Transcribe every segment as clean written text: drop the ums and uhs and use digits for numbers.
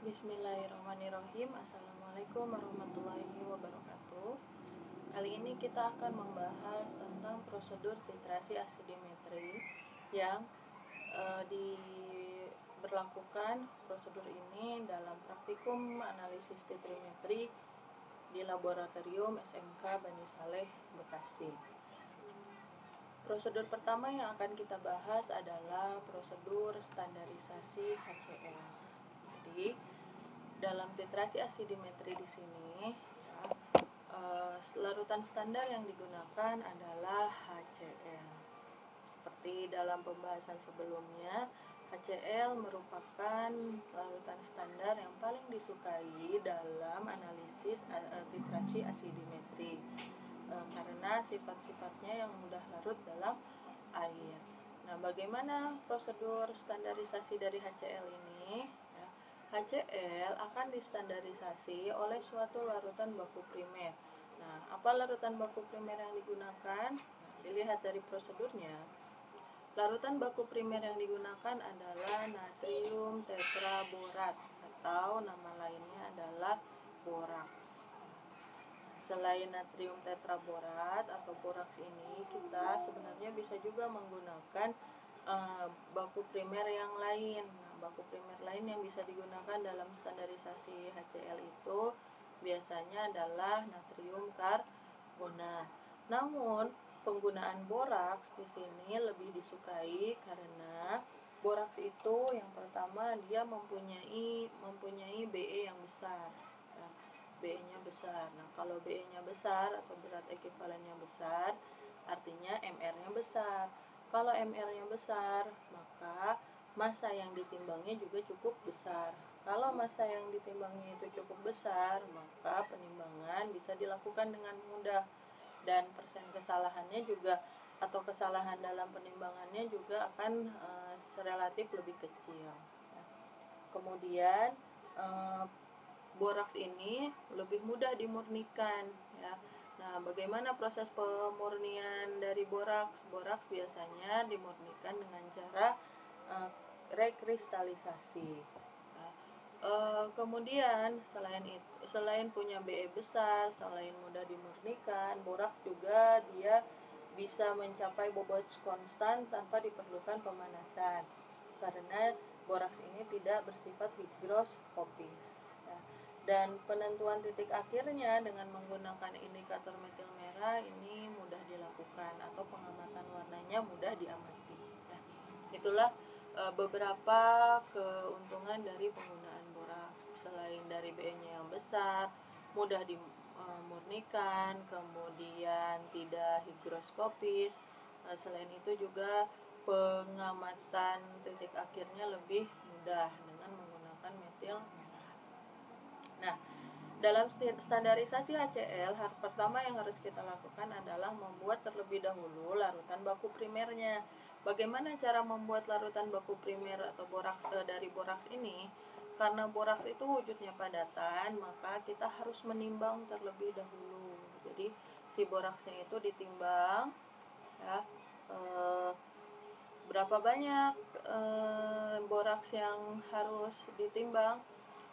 Bismillahirrahmanirrahim. Assalamualaikum warahmatullahi wabarakatuh. Kali ini kita akan membahas tentang prosedur titrasi asidimetri yang diberlakukan prosedur ini dalam praktikum analisis titrimetri di laboratorium SMK Bani Saleh, Bekasi. Prosedur pertama yang akan kita bahas adalah prosedur standarisasi HCl. Jadi, dalam titrasi asidimetri di sini, larutan standar yang digunakan adalah HCl. Seperti dalam pembahasan sebelumnya, HCl merupakan larutan standar yang paling disukai dalam analisis titrasi asidimetri karena sifat-sifatnya yang mudah larut dalam air. Nah, bagaimana prosedur standarisasi dari HCl ini? HCl akan distandarisasi oleh suatu larutan baku primer. Nah, apa larutan baku primer yang digunakan? Nah, dilihat dari prosedurnya. Larutan baku primer yang digunakan adalah natrium tetraborat atau nama lainnya adalah boraks. Selain natrium tetraborat atau boraks ini, kita sebenarnya bisa juga menggunakan baku primer yang lain. Nah, baku primer lain yang bisa digunakan dalam standarisasi HCl itu biasanya adalah natrium karbonat. Namun, penggunaan boraks di sini lebih disukai karena boraks itu yang pertama dia mempunyai Be yang besar. Nah, Be-nya besar. Nah, kalau Be-nya besar atau berat ekuivalennya besar, artinya Mr-nya besar. Kalau Mr-nya besar, maka massa yang ditimbangnya juga cukup besar. Kalau massa yang ditimbangnya itu cukup besar, maka penimbangan bisa dilakukan dengan mudah dan persen kesalahannya juga atau kesalahan dalam penimbangannya juga akan relatif lebih kecil. Kemudian boraks ini lebih mudah dimurnikan, ya. Nah, bagaimana proses pemurnian dari boraks? Boraks biasanya dimurnikan dengan cara rekristalisasi. Kemudian selain punya Be besar, selain mudah dimurnikan, boraks juga dia bisa mencapai bobot konstan tanpa diperlukan pemanasan karena boraks ini tidak bersifat higroskopis. Dan penentuan titik akhirnya dengan menggunakan indikator metil merah ini mudah dilakukan atau pengamatan warnanya mudah diamati. Itulah beberapa keuntungan dari penggunaan boraks. Selain dari Be-nya yang besar, mudah dimurnikan, kemudian tidak higroskopis. Selain itu juga pengamatan titik akhirnya lebih mudah dengan menggunakan metil merah. Nah, dalam standarisasi HCl, hal pertama yang harus kita lakukan adalah membuat terlebih dahulu larutan baku primernya. Bagaimana cara membuat larutan baku primer atau boraks dari boraks ini? Karena boraks itu wujudnya padatan, maka kita harus menimbang terlebih dahulu. Jadi si boraksnya itu ditimbang, ya, berapa banyak boraks yang harus ditimbang.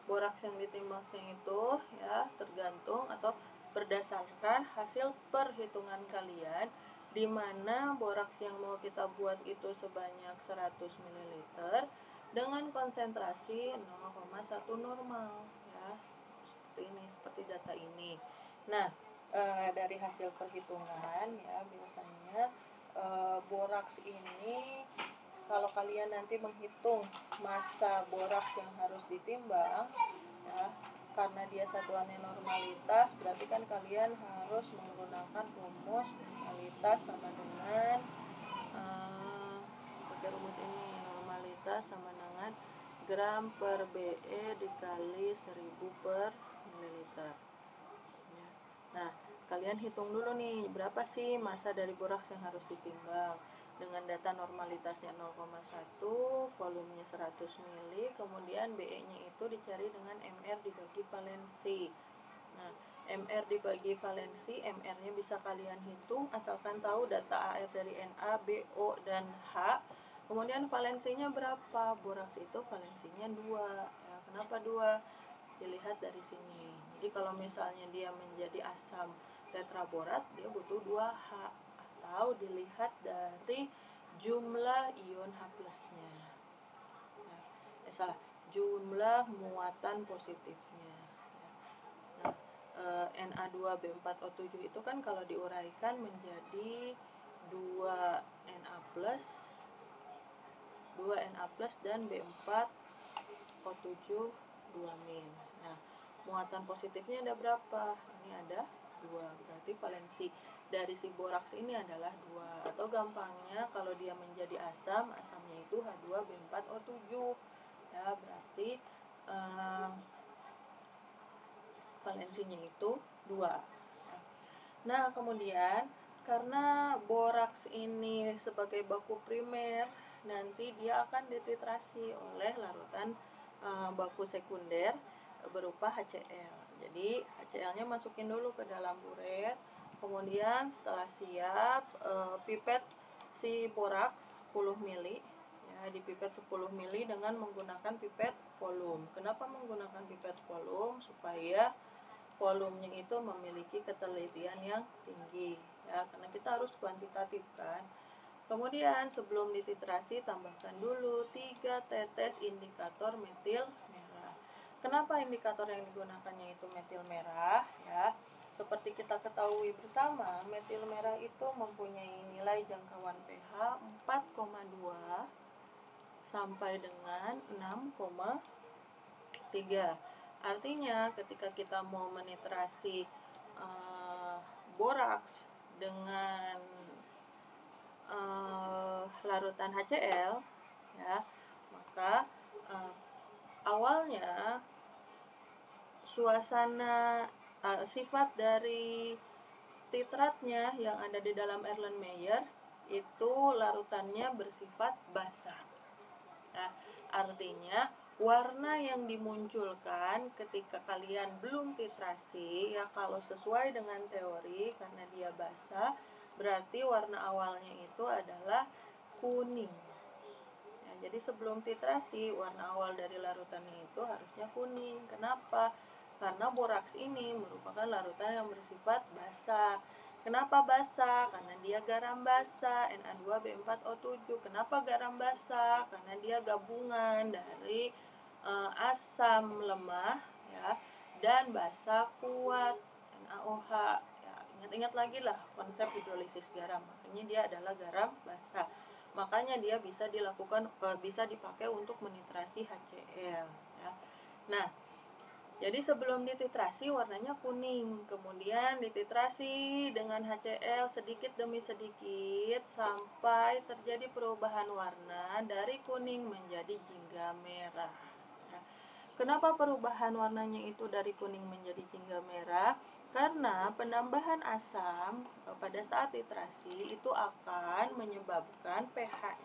Boraks yang ditimbangnya itu ya tergantung atau berdasarkan hasil perhitungan kalian, di mana boraks yang mau kita buat itu sebanyak 100 ml dengan konsentrasi 0,1 normal, ya. Seperti data ini. Nah, dari hasil perhitungan ya biasanya boraks ini kalau kalian nanti menghitung massa boraks yang harus ditimbang, ya, karena dia satuannya normalitas, berarti kan kalian harus menggunakan rumus normalitas sama dengan pakai rumus ini, normalitas sama dengan gram per Be dikali 1000 per mililiter. Ya. Nah, kalian hitung dulu nih berapa sih massa dari boraks yang harus ditimbang. Dengan data normalitasnya 0,1, volumenya 100 ml, kemudian Be-nya itu dicari dengan Mr dibagi valensi. Nah, Mr dibagi valensi, Mr-nya bisa kalian hitung asalkan tahu data AR dari Na, BO, dan H. Kemudian valensinya berapa? Boraks itu valensinya 2. Ya. Kenapa 2? Dilihat dari sini. Jadi kalau misalnya dia menjadi asam tetraborat, dia butuh 2H, atau dilihat dari jumlah ion H+-nya. Jumlah muatan positifnya. Nah, Na2B4O7 itu kan kalau diuraikan menjadi 2Na+, 2Na+ dan B4O7 2-. Nah, muatan positifnya ada berapa? Ini ada 2, berarti valensi dari si boraks ini adalah 2. Atau gampangnya kalau dia menjadi asam, asamnya itu H2B4O7. Ya, berarti valensinya itu 2. Nah, kemudian karena boraks ini sebagai baku primer, nanti dia akan dititrasi oleh larutan baku sekunder berupa HCl. Jadi HCl-nya masukin dulu ke dalam buret. Kemudian setelah siap, pipet si boraks 10 ml. Ya, dipipet 10 ml dengan menggunakan pipet volume. Kenapa menggunakan pipet volume? Supaya volumenya itu memiliki ketelitian yang tinggi, ya, karena kita harus kuantitatif kan. Kemudian sebelum dititrasi, tambahkan dulu 3 tetes indikator metil merah. Kenapa indikator yang digunakannya itu metil merah? Ya, seperti kita ketahui bersama, metil merah itu mempunyai nilai jangkauan pH 4,2 sampai dengan 6,3. Artinya ketika kita mau menitrasi boraks dengan larutan HCl, ya, maka awalnya suasana sifat dari titratnya yang ada di dalam Erlenmeyer itu larutannya bersifat basah. Nah, artinya warna yang dimunculkan ketika kalian belum titrasi, ya, kalau sesuai dengan teori, karena dia basah, berarti warna awalnya itu adalah kuning. Ya, jadi sebelum titrasi, warna awal dari larutannya itu harusnya kuning. Kenapa? Karena boraks ini merupakan larutan yang bersifat basah. Kenapa basah? Karena dia garam basah, Na2B4O7. Kenapa garam basah? Karena dia gabungan dari asam lemah, ya, dan basa kuat, NaOH. Ya, ingat-ingat lagi lah konsep hidrolisis garam. Makanya dia adalah garam basa. Makanya dia bisa dilakukan bisa dipakai untuk menitrasi HCl, ya. Nah, jadi sebelum dititrasi warnanya kuning, kemudian dititrasi dengan HCl sedikit demi sedikit sampai terjadi perubahan warna dari kuning menjadi jingga merah. Ya. Kenapa perubahan warnanya itu dari kuning menjadi jingga merah? Karena penambahan asam pada saat titrasi itu akan menyebabkan pH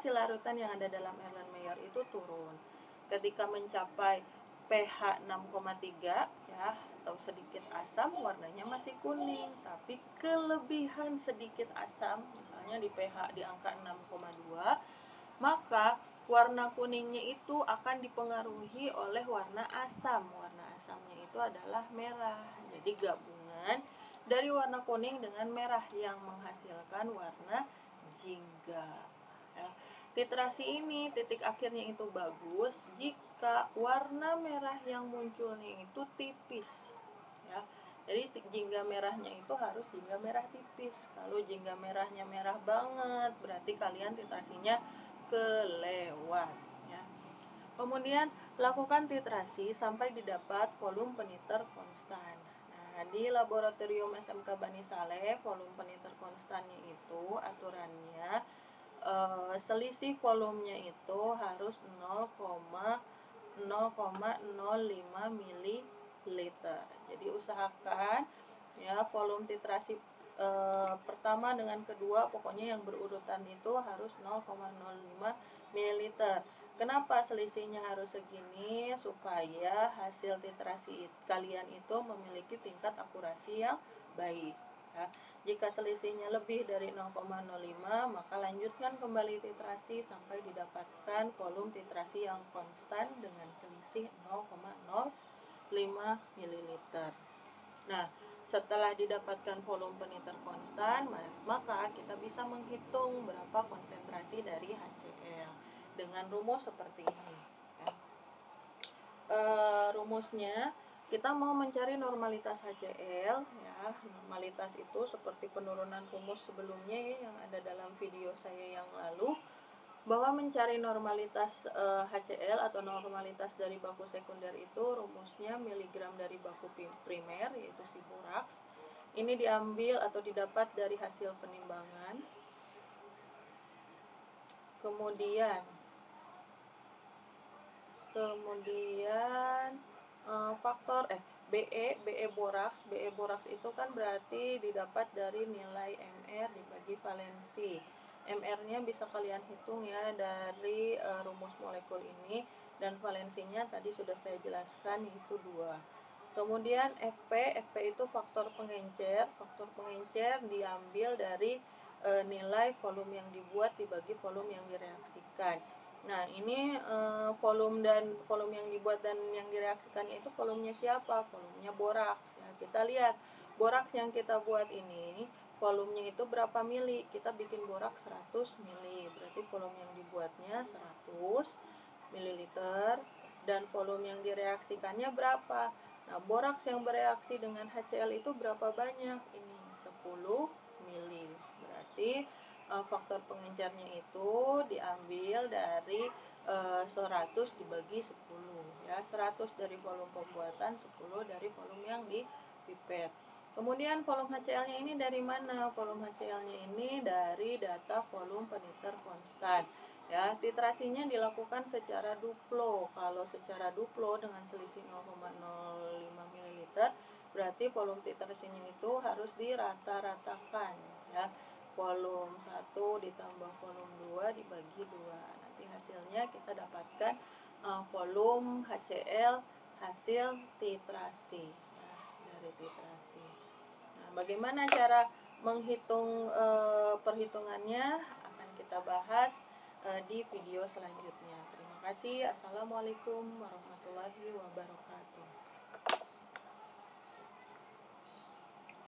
si larutan yang ada dalam Erlenmeyer itu turun. Ketika mencapai pH 6,3, ya, atau sedikit asam, warnanya masih kuning, tapi kelebihan sedikit asam, misalnya di pH di angka 6,2, maka warna kuningnya itu akan dipengaruhi oleh warna asam. Warna asamnya itu adalah merah. Jadi gabungan dari warna kuning dengan merah yang menghasilkan warna jingga. Ya. Titrasi ini titik akhirnya itu bagus jika warna merah yang munculnya itu tipis, ya. Jadi jingga merahnya itu harus jingga merah tipis. Kalau jingga merahnya merah banget, berarti kalian titrasinya kelewat, ya. Kemudian lakukan titrasi sampai didapat volume peniter konstan. Nah, di laboratorium SMK Bani Saleh, volume peniter konstannya itu aturannya selisih volumenya itu harus 0,05 ml. Jadi usahakan, ya, volume titrasi pertama dengan kedua, pokoknya yang berurutan itu harus 0,05 ml. Kenapa selisihnya harus segini? Supaya hasil titrasi kalian itu memiliki tingkat akurasi yang baik, ya. Jika selisihnya lebih dari 0,05, maka lanjutkan kembali titrasi sampai didapatkan volume titrasi yang konstan dengan selisih ml. Nah, setelah didapatkan volume peniter konstan, maka kita bisa menghitung berapa konsentrasi dari HCl dengan rumus seperti ini. Rumusnya, kita mau mencari normalitas HCl, ya. Normalitas itu seperti penurunan rumus sebelumnya ya, yang ada dalam video saya yang lalu, bahwa mencari normalitas HCl atau normalitas dari baku sekunder itu rumusnya miligram dari baku primer, yaitu si boraks. Ini diambil atau didapat dari hasil penimbangan. Kemudian faktor BE boraks itu kan berarti didapat dari nilai MR dibagi valensi. MR-nya bisa kalian hitung ya dari rumus molekul ini, dan valensinya tadi sudah saya jelaskan, yaitu 2. Kemudian FP itu faktor pengencer. Faktor pengencer diambil dari nilai volume yang dibuat dibagi volume yang direaksikan. Nah, ini volume yang dibuat dan yang direaksikannya itu volumenya siapa? Volumenya boraks. Ya, kita lihat boraks yang kita buat ini volumenya itu berapa mili? Kita bikin boraks 100 mili. Berarti volume yang dibuatnya 100 ml dan volume yang direaksikannya berapa? Nah, boraks yang bereaksi dengan HCl itu berapa banyak? Ini 10 mili. Berarti faktor pengencernya itu diambil dari 100 dibagi 10 ya, 100 dari volume pembuatan, 10 dari volume yang dipipet. Kemudian volume HCl-nya ini dari mana? Volume HCl-nya ini dari data volume peniter konstan. Ya, titrasinya dilakukan secara duplo. Kalau secara duplo dengan selisih 0,05 ml, berarti volume titrasinya itu harus dirata-ratakan ya. Volume 1 ditambah volume 2 dibagi 2. Nanti hasilnya kita dapatkan volume HCl hasil titrasi ya, dari titrasi. Nah, bagaimana cara menghitung perhitungannya akan kita bahas di video selanjutnya. Terima kasih. Assalamualaikum warahmatullahi wabarakatuh.